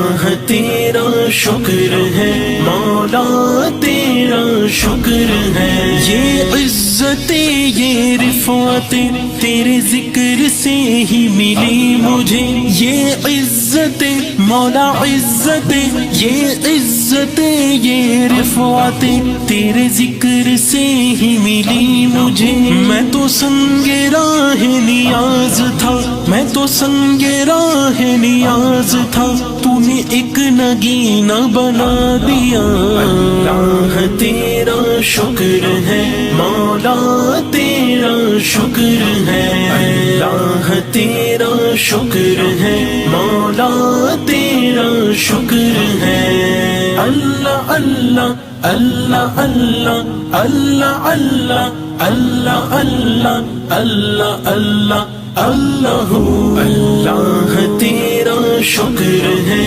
अल्लाह तेरा शुक्र है, मौला तेरा शुक्र है। ये इज्जते ये रिफ़ाते तेरे जिक्र से ही मिली मुझे। ये इज्जते मौला इज्जते ये इज्जते ये रिफ़ाते तेरे जिक्र से ही मिली मुझे। मैं तो संगे राह नियाज था, मैं तो संगे राह नियाज था, तूने एक नगीना बना दिया। अल्लाह तेरा शुक्र है, मौला तेरा शुक्र है। अल्लाह तेरा शुक्र है, मौला तेरा शुक्र है। अल्लाह अल्लाह अल्लाह अल्लाह अल्लाह अल्लाह अल्लाह अल्लाह अल्लाह अल्लाह अल्लाह तेरा शुक्र है।